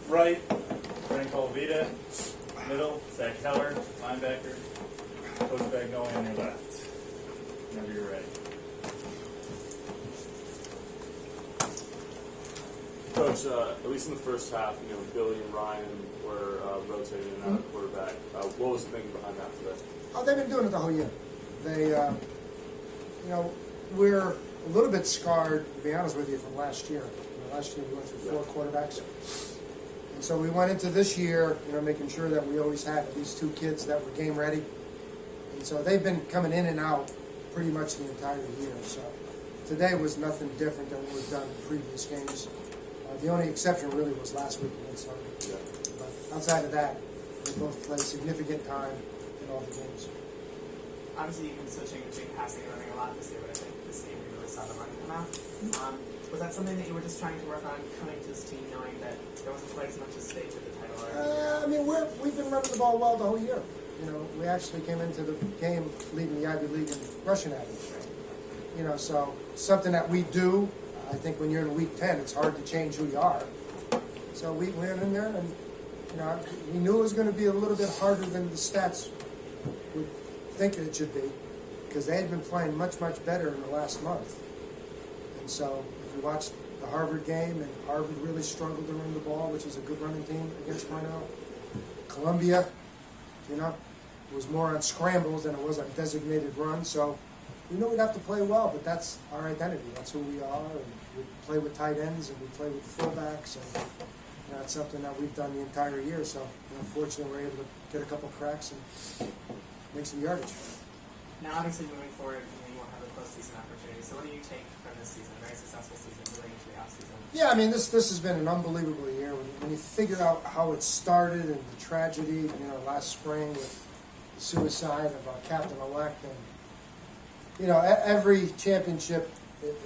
Right, Frank Colvita. Middle, Zach Keller, linebacker. Coach Bagnoli on your left. Whenever you're ready. Coach, at least in the first half, Billy and Ryan were rotating out at quarterback. What was the thinking behind that today? Oh, they've been doing it the whole year. They, we're a little bit scarred, to be honest with you, from last year. Last year we went through 4 quarterbacks. And so we went into this year, making sure that we always had these 2 kids that were game ready. And so they've been coming in and out pretty much the entire year. So today was nothing different than what we've done in previous games. The only exception really was last week against Sunday. Yeah. But outside of that, they both played significant time in all the games. Obviously, you've been switching between passing and running a lot this year, but I think this game you really saw the running come out. Was that something that you were just trying to work on coming to this team, knowing that there wasn't quite as much at stake with the title? We've been running the ball well the whole year. We actually came into the game leading the Ivy League in rushing average. So something that we do. I think when you're in week 10, it's hard to change who you are. So we went in there, and we knew it was going to be a little bit harder than the stats would think it should be, because they had been playing much, much better in the last month. And so if you watched the Harvard game, and Harvard really struggled to run the ball, which is a good running team against Cornell. Columbia, was more on scrambles than it was on designated runs. So we knew we'd have to play well, but that's our identity. That's who we are. And we play with tight ends, and we play with fullbacks, and it's something that we've done the entire year. So fortunately, we're able to get a couple cracks and make some yardage. Now, obviously, moving forward, you won't have a postseason opportunity. So what do you take from this season? A very successful season, moving into the offseason. Yeah, this has been an unbelievable year. When you figure out how it started and the tragedy, last spring with the suicide of our captain-elect, and every championship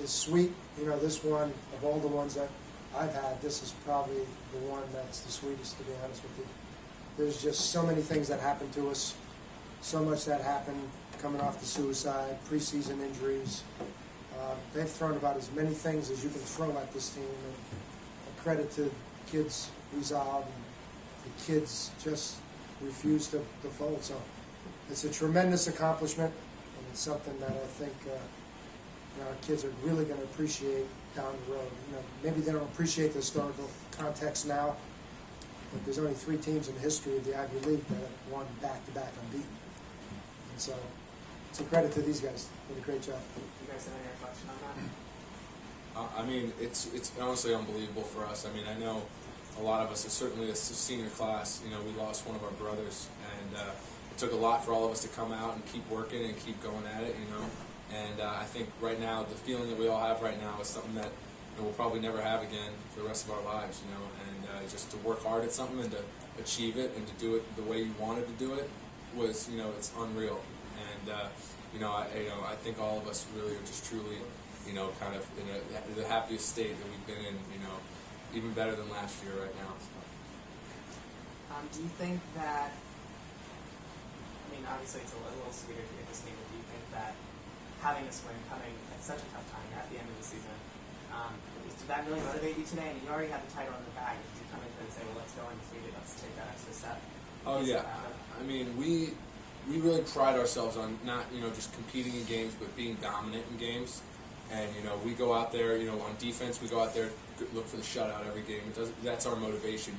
is sweet. This one, of all the ones that I've had, this is probably the one that's the sweetest, to be honest with you. There's just so many things that happened to us, so much that happened coming off the suicide, preseason injuries. They've thrown about as many things as you can throw at this team, and a credit to the kids' resolve, and the kids just refuse to fold. So it's a tremendous accomplishment. It's something that I think our kids are really going to appreciate down the road. Maybe they don't appreciate the historical context now, but there's only 3 teams in the history of the Ivy League that have won back-to-back unbeaten. And so it's a credit to these guys. They did a great job. You guys have any reflection on that? It's honestly unbelievable for us. I know a lot of us, certainly as a senior class, we lost one of our brothers, and it took a lot for all of us to come out and keep working and keep going at it, And I think right now, the feeling that we all have right now is something that we'll probably never have again for the rest of our lives, And just to work hard at something and to achieve it and to do it the way you wanted to do it was, it's unreal. And I think all of us really are just truly, kind of in the happiest state that we've been in, even better than last year right now. So. Do you think that? Obviously it's a little sweeter to get this game, but do you think that having this win coming at such a tough time at the end of the season, did that really motivate you today? You already had the title in the bag. Did you come in and say, well, let's go undefeated, let's take that extra step? Oh, yeah. We really pride ourselves on not, just competing in games, but being dominant in games. And, we go out there, on defense, we go out there, look for the shutout every game. That's our motivation.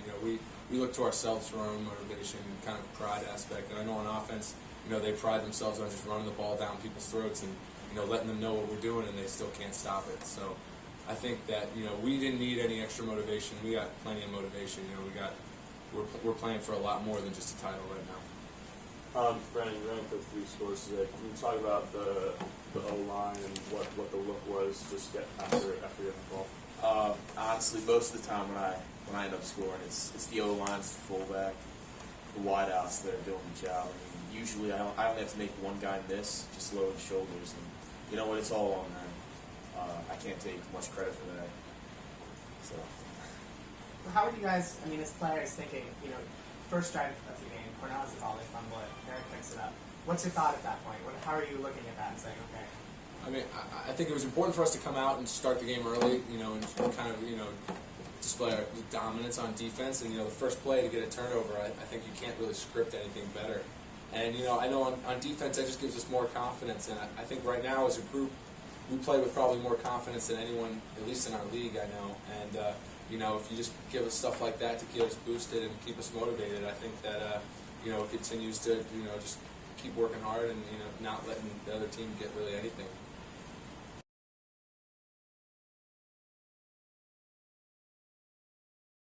We look to ourselves for our own motivation and kind of pride aspect. And I know on offense, they pride themselves on just running the ball down people's throats and, letting them know what we're doing, and they still can't stop it. So I think that, we didn't need any extra motivation. We got plenty of motivation. We're playing for a lot more than just a title right now. Brandon, you ran for 3 scores today. Can you talk about the O-line and what the look was just after getting the ball? Honestly, most of the time when I end up scoring, it's the O-line, it's the fullback, the wideouts that are doing the job. Usually I only have to make one guy miss, just lower the shoulders, and you know what? It's all on them. I can't take much credit for that. So. How are you guys? As players, thinking, first drive of the game, Cornell has the ball, they fumble it, Eric picks it up. What's your thought at that point? How are you looking at that and saying, okay? I think it was important for us to come out and start the game early, and kind of, display our dominance on defense. And, you know, the first play to get a turnover, I think you can't really script anything better. And, you know, I know on defense that just gives us more confidence. And I think right now as a group, we play with probably more confidence than anyone, at least in our league, I know. And, you know, if you just give us stuff like that to get us boosted and keep us motivated, I think that, you know, it continues to, you know, just keep working hard and, you know, not letting the other team get really anything.